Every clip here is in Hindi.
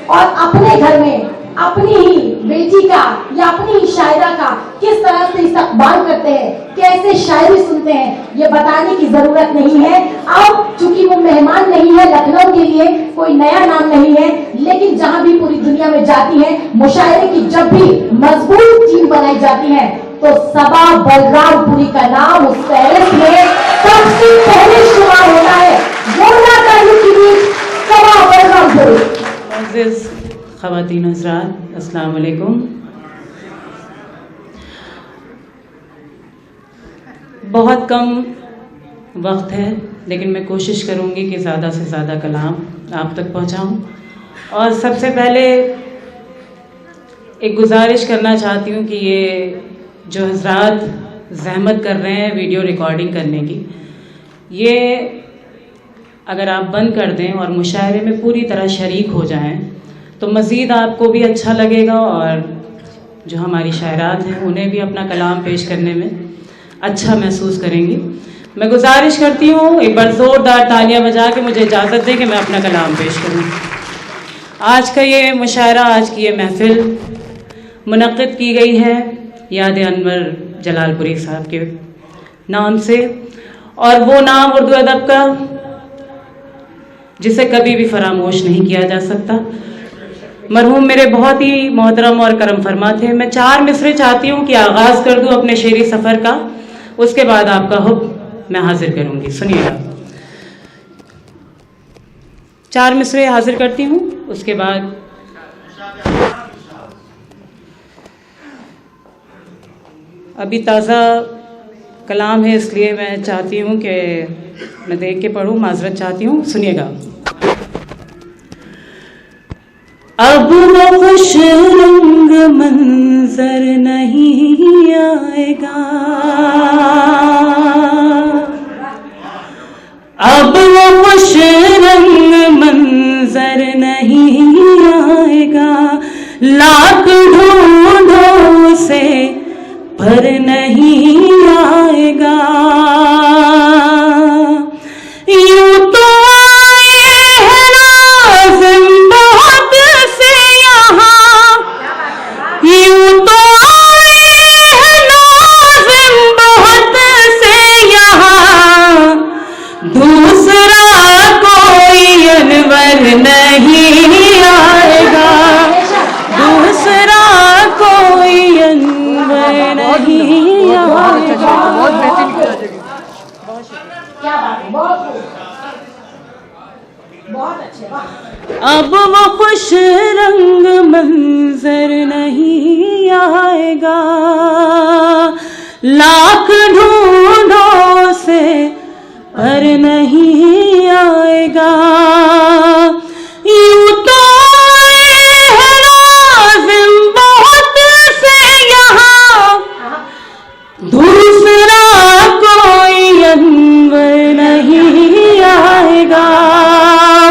और अपने घर में अपनी ही बेटी का या अपनी ही शायरा का किस तरह से इस्तकबाल करते हैं, कैसे शायरी सुनते हैं, ये बताने की जरूरत नहीं है। अब चूंकि वो मेहमान नहीं है, लखनऊ के लिए कोई नया नाम नहीं है, लेकिन जहां भी पूरी दुनिया में जाती है, मुशायरे की जब भी मजबूत टीम बनाई जाती है तो सबा बलरामपुरी का नाम उस फहरिस्त में सबसे पहले शुमार होता है। जोरदार तालियों के बीच सबा बलरामपुरी। ख़वातीन हज़रात, अस्सलाम वालेकुम। बहुत कम वक्त है, लेकिन मैं कोशिश करूंगी कि ज़्यादा से ज़्यादा कलाम आप तक पहुंचाऊं। और सबसे पहले एक गुजारिश करना चाहती हूं कि ये जो हज़रात ज़हमत कर रहे हैं वीडियो रिकॉर्डिंग करने की, ये अगर आप बंद कर दें और मुशायरे में पूरी तरह शरीक हो जाएं तो मज़ीद आपको भी अच्छा लगेगा और जो हमारी शायरात हैं उन्हें भी अपना कलाम पेश करने में अच्छा महसूस करेंगी। मैं गुजारिश करती हूँ एक बार ज़ोरदार तालियां बजा के मुझे इजाज़त दें कि मैं अपना कलाम पेश करूँ। आज का ये मुशायरा, आज की ये महफ़िल मुनक़्क़िद की गई है याद अनवर जलालपुरी साहब के नाम से, और वो नाम उर्दू अदब का जिसे कभी भी फरामोश नहीं किया जा सकता। मरहूम मेरे बहुत ही मोहतरम और करम फरमा थे। मैं 4 मिसरे चाहती हूँ कि आगाज़ कर दूँ अपने शेरी सफ़र का, उसके बाद आपका हुक्म मैं हाजिर करूँगी। सुनिएगा, 4 मिसरे हाजिर करती हूँ, उसके बाद अभी ताज़ा कलाम है इसलिए मैं चाहती हूँ कि मैं देख के पढ़ूँ, माजरत चाहती हूँ। सुनिएगा। अब वो खुश रंग मंजर नहीं आएगा, अब वो खुश रंग मंजर नहीं आएगा, लाख ढूंढो से पर नहीं आएगा। यूं तो नहीं आएगा, दूसरा कोई अनवर नहीं आएगा। अब वो खुश रंग मंजर नहीं आएगा, लाख ढूंढो से पर नहीं आएगा। यूं तो है लाज़िम बहुत से यहाँ, दूसरा कोई अनवर नहीं आएगा।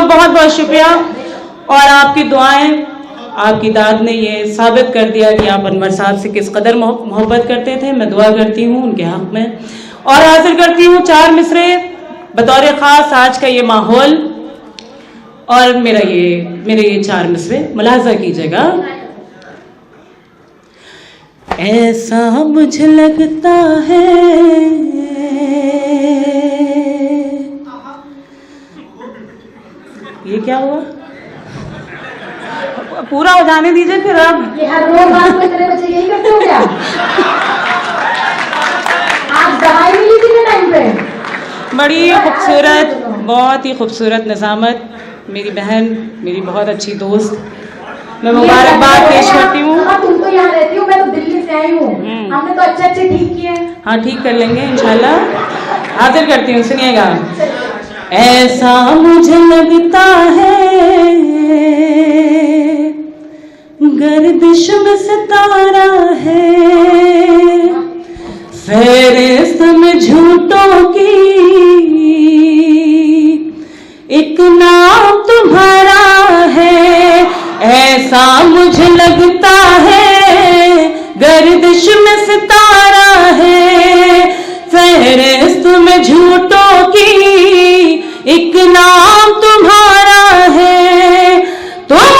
बहुत बहुत शुक्रिया। और आपकी दुआएं, आपकी दाद ने ये साबित कर दिया कि आप अनवर साहब से किस कदर मोहब्बत करते थे। मैं दुआ करती हूँ उनके हक में और हाजिर करती हूँ 4 मिसरे बतौर ख़ास आज का ये माहौल और मेरे ये 4 मिसरे मुलाजा कीजिएगा। ऐसा मुझे लगता है ये क्या हुआ, पूरा हो जाने दीजिए फिर। आप ये हर रोज रात में तेरे बच्चे यही करते हो क्या? आप दवाई नहीं ली थी टाइम पे? बड़ी खूबसूरत, बहुत ही खूबसूरत निज़ामत, मेरी बहन, मेरी बहुत अच्छी दोस्त, मैं मुबारकबाद पेश करती हूँ। तुम तो यहाँ रहती हो, मैं तो दिल्ली से आई हूँ। हमने तो अच्छे ठीक किए। हाँ, ठीक कर लेंगे इंशाल्लाह। हाजिर करती हूँ, सुनिएगा। ऐसा मुझे लगता है गर्दिश में सितारा है, फेरिस्त में झूठों की एक नाम तुम्हारा है। ऐसा मुझे लगता है गर्दिश में सितारा है, फेरिस्त में झूठों की एक नाम तुम्हारा है। तुम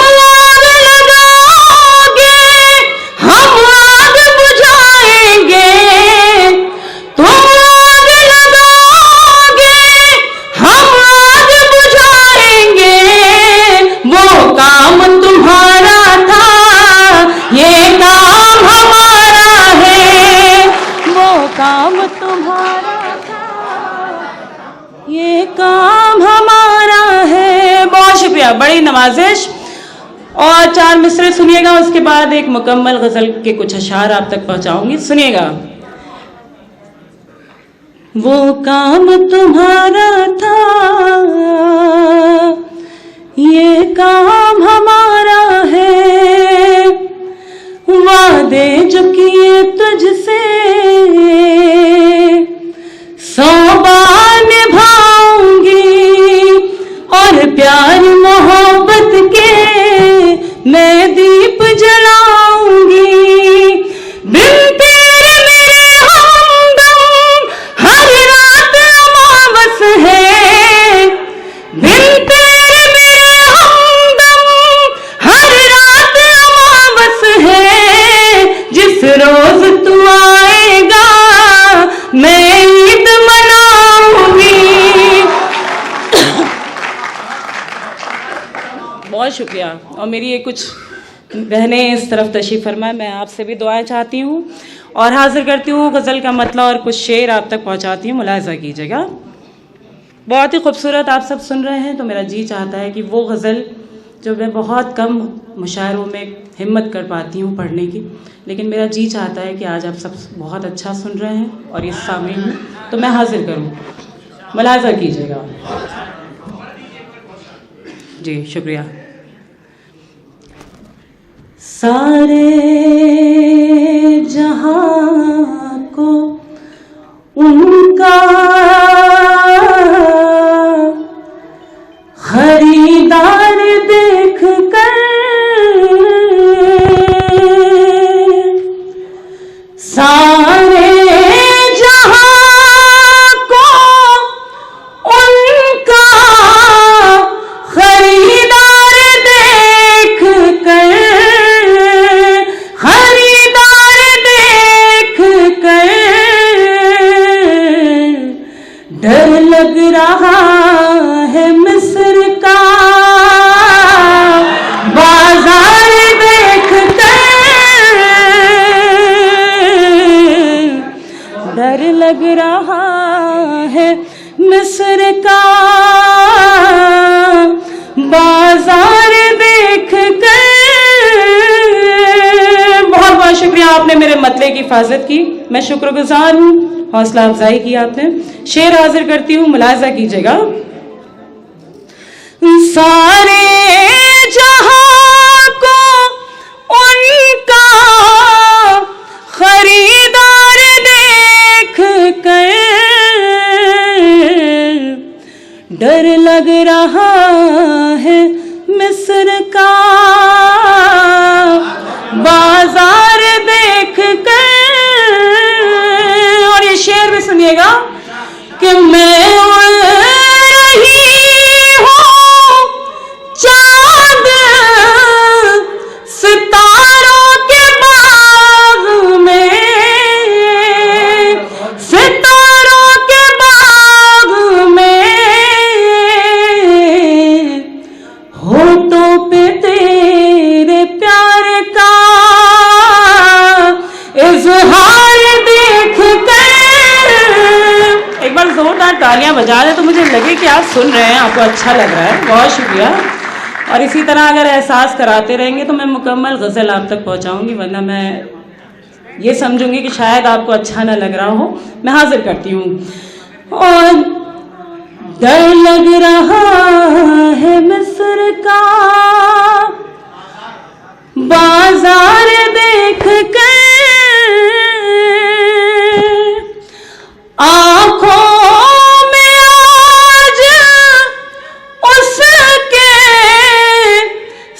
ये काम हमारा है। बहुत शुक्रिया, बड़ी नवाजिश। और 4 मिसरे सुनिएगा, उसके बाद एक मुकम्मल गजल के कुछ अशार आप तक पहुंचाऊंगी, सुनिएगा। वो काम तुम्हारा था, ये काम हमारा है, वादे जो किए तुझसे 100 बार निभाऊंगी, और प्यार मोहब्बत के मैं दीप जलाऊंगी। बिन तेरे मेरे हमदम हर रात अमावस है, बिन तेरे मेरे हमदम हर रात अमावस है। जिस रोज तू आएगा मैं ईद मनाऊंगी। बहुत शुक्रिया। और मेरी ये कुछ बहनें इस तरफ तशरीफ फरमाए, मैं आपसे भी दुआएं चाहती हूँ और हाजिर करती हूँ गज़ल का मतलब और कुछ शेर आप तक पहुँचाती हूँ, मुलाहिज़ा कीजिएगा। बहुत ही खूबसूरत आप सब सुन रहे हैं, तो मेरा जी चाहता है कि वो गज़ल जो मैं बहुत कम मुशायरों में हिम्मत कर पाती हूँ पढ़ने की, लेकिन मेरा जी चाहता है कि आज आप सब बहुत अच्छा सुन रहे हैं और इस सामने में, तो मैं हाजिर करूँ, मुलाहिज़ा कीजिएगा। जी शुक्रिया। सारे जहां को उनका खरीदार देख कर, सारे जहां को उनका खरीदार देख कर, खरीदार देख कर डर लग रहा है मिस्र का बाजार देख कर, डर लग रहा है मिस्र का बाजार देख कर। बहुत बहुत शुक्रिया, आपने मेरे मतले की हिफाजत की, मैं शुक्रगुजार हूँ, हौसला अफजाई की आपने। शेर हाजिर करती हूँ, मुलाहिज़ा कीजिएगा। सारे जहां को उनका खरीदार देख कर डर लग रहा है मिस्र का बाजार देख कर। और ये शेर भी सुनिएगा कि मैं उड़ रही हूँ चांद सितारों के बाग में, सितारों के बाग में, होठों पे तेरे प्यार का इजहार देख कर। एक बार जोरदार तालियां बजा दे तो मुझे लगे कि आप सुन रहे हैं, आपको अच्छा लग रहा है। बहुत शुक्रिया। और इसी तरह अगर एहसास कराते रहेंगे तो मैं मुकम्मल गज़ल आप तक पहुंचाऊंगी, वरना मैं ये समझूंगी कि शायद आपको अच्छा ना लग रहा हो। मैं हाजिर करती हूँ। और डर लग रहा है मिस्र का बाजार देख कर, आंखों में आज उसके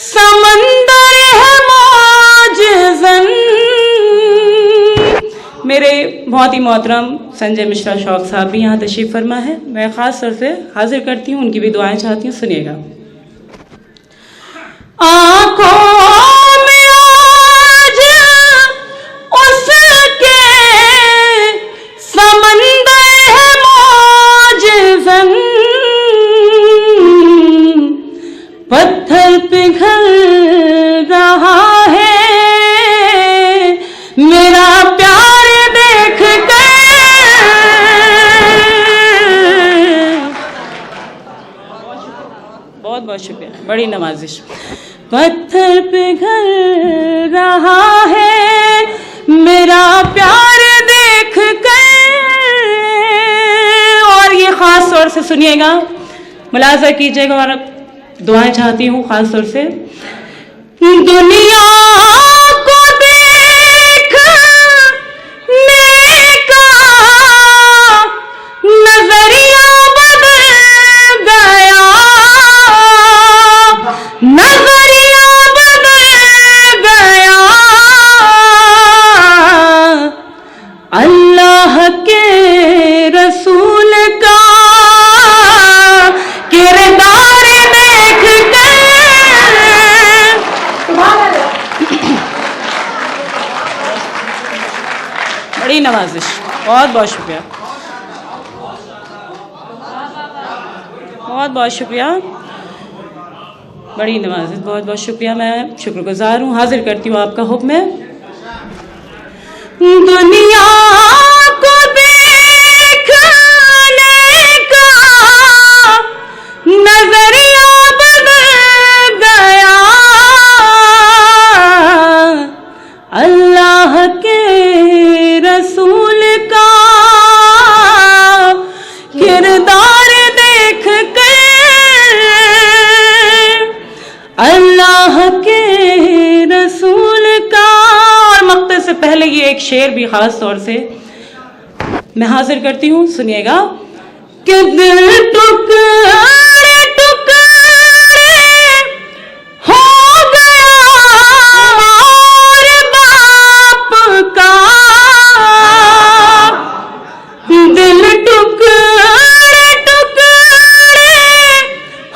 समंदर है मौजज़न। मेरे बहुत ही मोहतरम संजय मिश्रा शौक साहब भी यहाँ तशरीफ फरमा है, मैं ख़ास तौर से हाजिर करती हूँ, उनकी भी दुआएं चाहती हूँ, सुनिएगा। आंखों में आज उसके समंदर है मौजज़न, पत्थर पिघल रहा है मेरा प्यार देख कर। बहुत शुक्रिया, बड़ी नवाजिश। पत्थर पिघल रहा है मेरा प्यार देख कर, और ये खास तौर से सुनिएगा, मुलाजा कीजिएगा और दुआएं चाहती हूँ खास तौर से। दुनिया को देखने का नजरिया बदल गया, नजरिया बदल गया, अल्लाह के रसूल का किरदार देख कर। बड़ी नवाजिश, बहुत बहुत शुक्रिया, बहुत बहुत शुक्रिया, बड़ी नवाजिश, बहुत बहुत शुक्रिया। मैं शुक्रगुजार हूँ। हाजिर करती हूँ आपका हुक्म है। दुनिया को देखने का नजरिया बदल गया, अल्लाह के रसूल का किरदार देख कर, अल्लाह के रसूल का। और मक्तद से पहले ये एक शेर भी खास तौर से मैं हाजिर करती हूँ, सुनिएगा। कि दिल टुकड़े टुकड़े हो गया और बाप का, दिल टुकड़े टुकड़े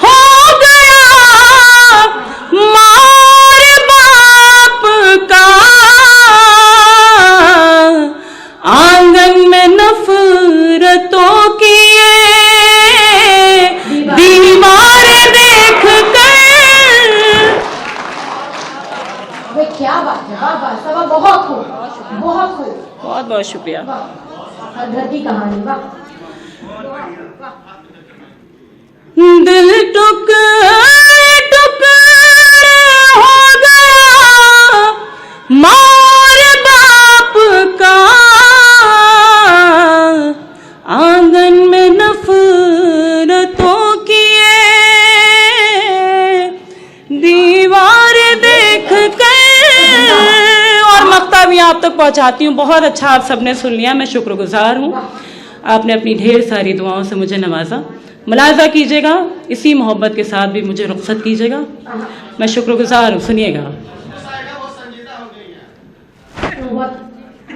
हो गया मार बाप का, आंगन में नफरतों की दीवार देख कर। वे क्या बात है, वाह वाह, सब बहुत खूब, बहुत खूब, बहुत बहुत शुक्रिया। हर घर की कहानी, वाह। दिल टुकड़े टुकड़े हो गया मार बाप का, आंगन में नफरतों की दीवार देख कर। और मक्ता भी आप तक पहुंचाती हूँ। बहुत अच्छा आप सबने सुन लिया, मैं शुक्रगुजार हूँ। आपने अपनी ढेर सारी दुआओं से मुझे नवाजा। मुलाजा कीजिएगा, इसी मोहब्बत के साथ भी मुझे रुखसत कीजिएगा, मैं शुक्रगुजार हूँ। सुनिएगा,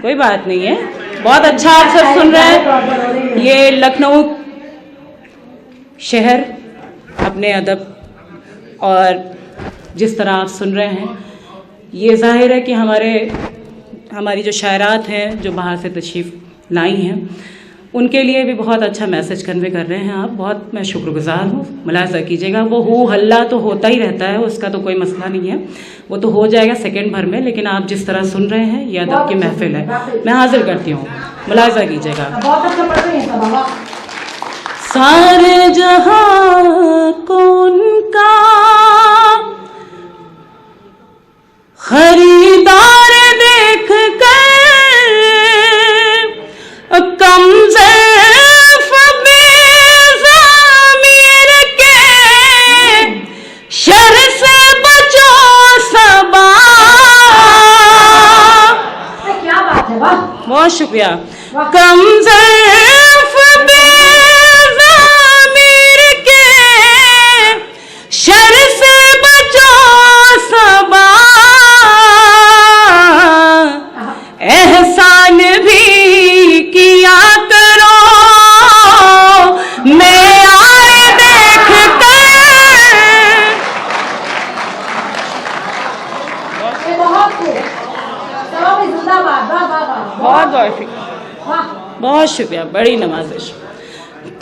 कोई बात नहीं है, बहुत अच्छा आप सब सुन रहे हैं। ये लखनऊ शहर अपने अदब और जिस तरह आप सुन रहे हैं, ये जाहिर है कि हमारी जो शायरात हैं जो बाहर से तशरीफ़ लाई हैं, उनके लिए भी बहुत अच्छा मैसेज कन्वे कर रहे हैं आप। बहुत मैं शुक्रगुजार हूँ। मुलाजा कीजिएगा, वो हो हल्ला तो होता ही रहता है, उसका तो कोई मसला नहीं है, वो तो हो जाएगा सेकंड भर में, लेकिन आप जिस तरह सुन रहे हैं ये अदब की महफिल है। मैं हाजिर करती हूँ, मुलाजा कीजिएगा। सारे जहां को उनका खरीदार देख कर, कम ज़र्फ़ बेज़मीर के शर से बचो सबा। क्या बात है, वाह, बहुत शुक्रिया। कम ज़र्फ़ बेज़मीर के शर से बचो सबा, एहसान भी किया करो मेयार देख कर। बहुत शुक्रिया, बड़ी नवाजिश।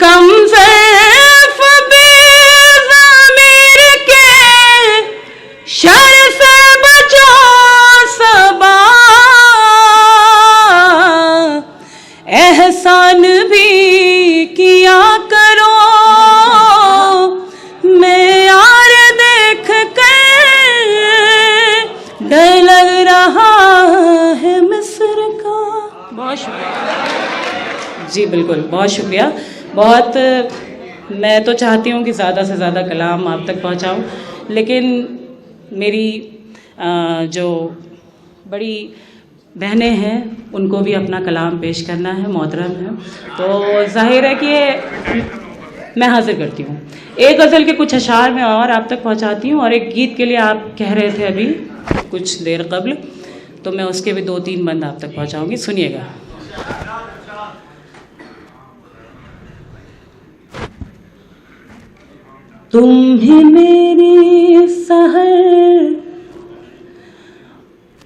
कम ज़र्फ़ बेज़मीर के शर से बचो सबा, एहसान भी किया करो मेयार जी बिल्कुल, बहुत शुक्रिया। बहुत मैं तो चाहती हूँ कि ज़्यादा से ज़्यादा कलाम आप तक पहुँचाऊँ, लेकिन मेरी जो बड़ी बहनें हैं उनको भी अपना कलाम पेश करना है, मोहतरम है, तो जाहिर है कि मैं हाजिर करती हूँ। एक गज़ल के कुछ अशार में और आप तक पहुँचाती हूँ, और एक गीत के लिए आप कह रहे थे अभी कुछ देर कबल, तो मैं उसके भी 2-3 बंद आप तक पहुँचाऊँगी, सुनिएगा। तुम भी मेरी सहर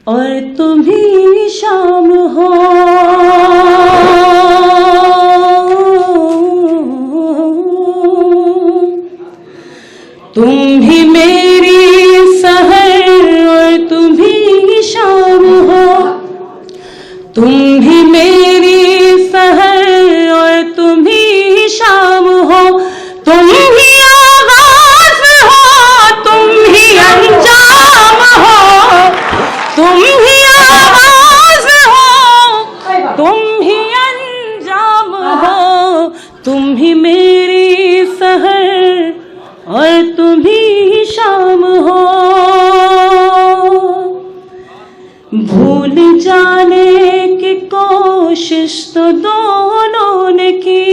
और तुम ही शाम हो, तुम भी मेरी सहर और तुम ही शाम हो, तुम भी मेरी सहर और तुम ही शाम हो, तुम ही आगाज़ हो, तुम ही अंजाम हो, तुम ही आगाज़ हो, तुम ही अंजाम हो, तुम ही मेरी सहर और तुम ही शाम हो। भूल जाने की कोशिश तो दोनों ने की,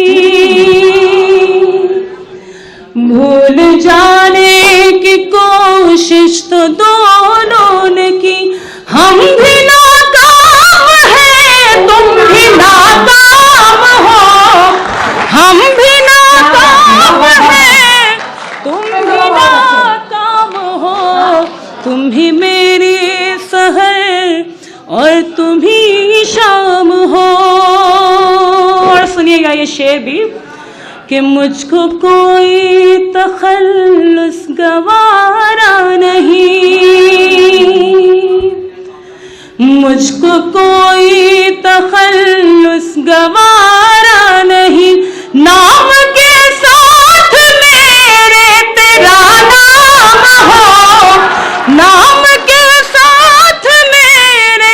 भूल जाने की कोशिश तो दोनों ने की, हम भी नाकाम हैं, तुम भी नाकाम हो, हम भी नाकाम हैं, तुम भी नाकाम हो, तुम ही मेरी सहर और तुम ही शाम हो। और सुनिएगा ये शेर भी कि मुझको कोई तखल्लुस गवारा नहीं, मुझको कोई तखल्लुस गवारा नहीं, नाम के साथ मेरे तेरा नाम हो, नाम के साथ मेरे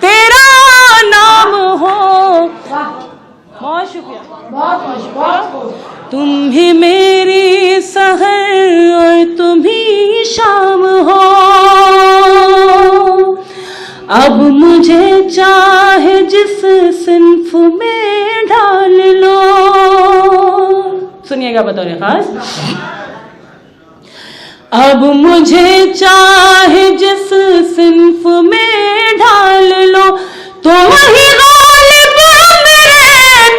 तेरा नाम हो। बहुत शुक्रिया, बहुत। तुम ही मेरी सहर और तुम ही शाम हो, अब मुझे चाहे जिस सिन्फ में ढाल लो। सुनिएगा बतौर खास, अब मुझे चाहे जिस सिन्फ में ढाल लो, तुम ही गालिब मेरे,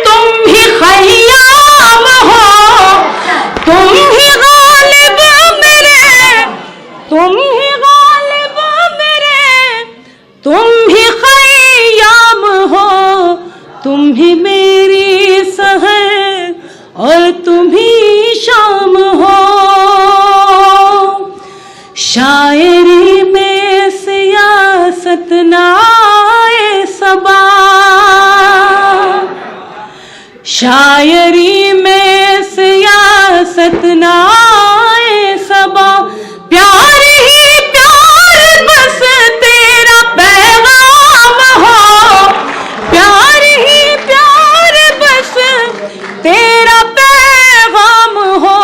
तुम ही खय्याम हो, तुम ही गालिब मेरे, तुम ही गालिब मेरे, तुम ही खय्याम हो, तुम ही मेरी सहर और तुम ही शाम हो। शायरी में सियासत ना आए सबा, शायरी में सियासत ना आए सबा, प्यार ही प्यार बस तेरा पैगाम हो, प्यार ही प्यार बस तेरा पैगाम हो,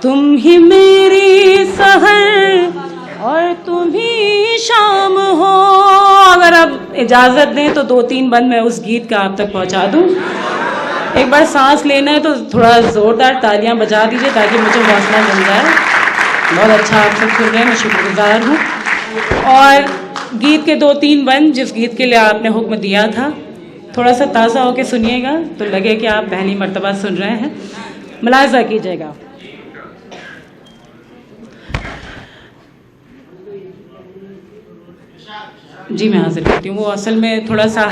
तुम ही मेरी सहर और तुम ही शाम हो। अगर आप इजाज़त दें तो 2-3 बंद मैं उस गीत का आप तक पहुंचा दूं। एक बार सांस लेना है तो थोड़ा ज़ोरदार तालियां बजा दीजिए ताकि मुझे हौसला मिल जाए। बहुत अच्छा आप सब सुन रहे हैं, मैं शुक्रगुजार हूँ। और गीत के 2-3 बंद जिस गीत के लिए आपने हुक्म दिया था, थोड़ा सा ताज़ा होकर सुनिएगा तो लगे कि आप पहली मर्तबा सुन रहे हैं, मुलाहिज़ा कीजिएगा। जी मैं हाजिर करती हूँ। वो असल में थोड़ा सा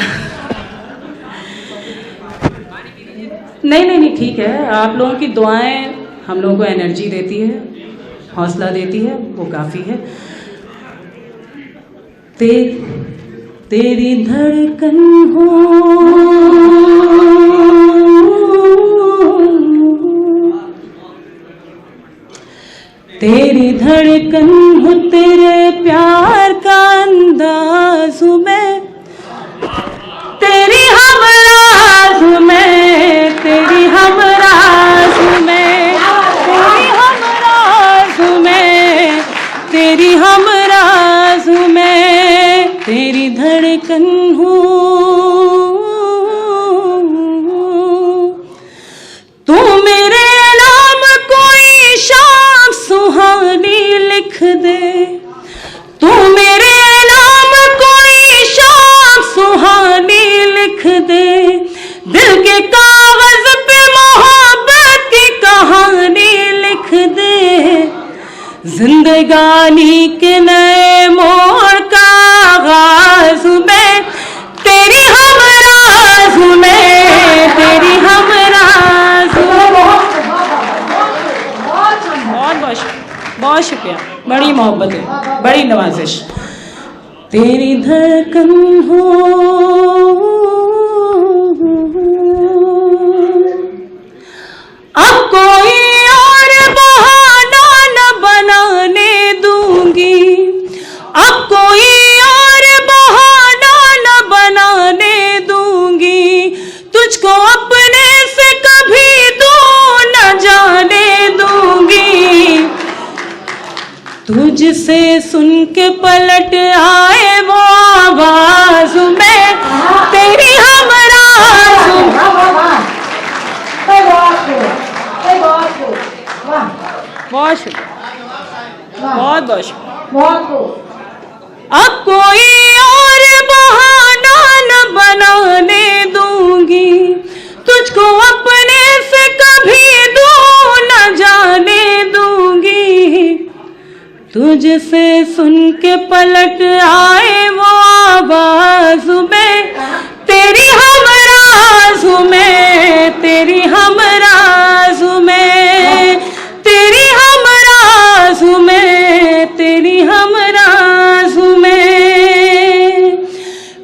नहीं ठीक है, आप लोगों की दुआएं हम लोगों को एनर्जी देती है, हौसला देती है, वो काफ़ी है। तेरी धड़कन हो, तेरी धड़कन हो, तेरे प्यार का अंदाज हूँ मैं, तेरी हम राज हूँ मैं, धड़कन हूँ, तू मेरे नाम कोई शाम सुहानी लिख दे, तू मेरे नाम कोई शाम सुहानी लिख दे, दिल के कागज पे मोहब्बत की कहानी लिख दे, जिंदगानी के नए मोड़ का आगाज में तेरी हमराज में, तेरी हमराज में। बहुत शुक्रिया, बड़ी मोहब्बत है, बड़ी नवाजिश। तेरी धड़कन हो, अब कोई और बहाना न बनाने दूंगी, अब कोई और बहाना न बनाने दूंगी, तुझको अपने से कभी दूर न जाने दूंगी, तुझसे सुन के पलट आए वो आवाज में तेरी हमराज में। बहुत शुक्रिया, बहुत बहुत शुक्रिया। अब कोई और बहाना न बनाने दूंगी, तुझको अपने से कभी दूर न जाने दूंगी, तुझसे सुन के पलट आए वो आवाज में तेरी हमराज में, तेरी हमराज में, तेरी हमराज में, तेरी हमराज में।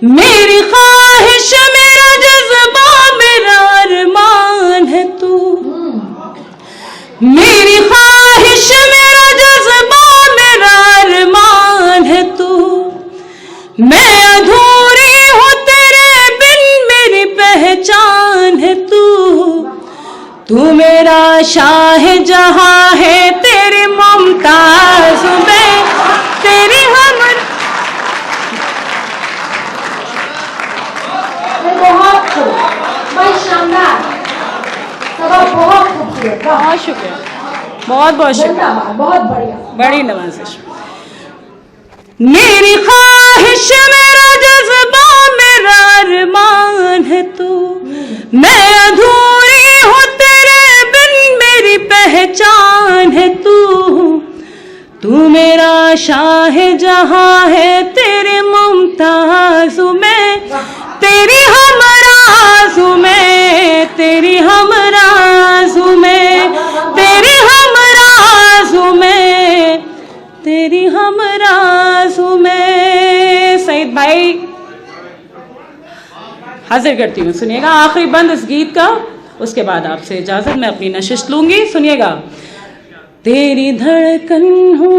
मेरी ख्वाहिश मेरा जज्बा मेरा अरमान है तू, मेरी ख्वाहिश मेरा जज्बा मेरा अरमान है तू, मैं अधूरी हूँ तेरे बिन मेरी पहचान है तू, तू मेरा शाह जहां है तेरी मुमताज में, तेरी हमर। बहुत शानदार, बहुत खूबसूरत, बहुत शुक्रिया, बहुत बहुत शुक्रिया, बहुत बढ़िया, बड़ी नवाजिश। मेरी ख्वाहिश मेरा जज्बा मेरा अरमान है तू, मैं अधूरी हूँ तेरे बिन मेरी पहचान है तू, तू मेरा शाह जहां है तेरे मुमताज में, तेरी हमराज में, तेरी हमराज में, तेरी हमराज में, तेरी हमराज में। सईद भाई हाजिर करती हूँ, सुनिएगा आखिरी बंद इस गीत का, उसके बाद आपसे इजाजत मैं अपनी नशिश लूंगी। सुनिएगा। तेरी धड़कन हूँ,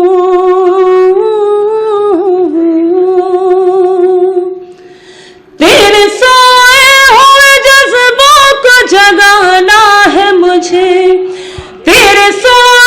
तेरे सोए हुए जज्बों को जगाना है मुझे, तेरे सोए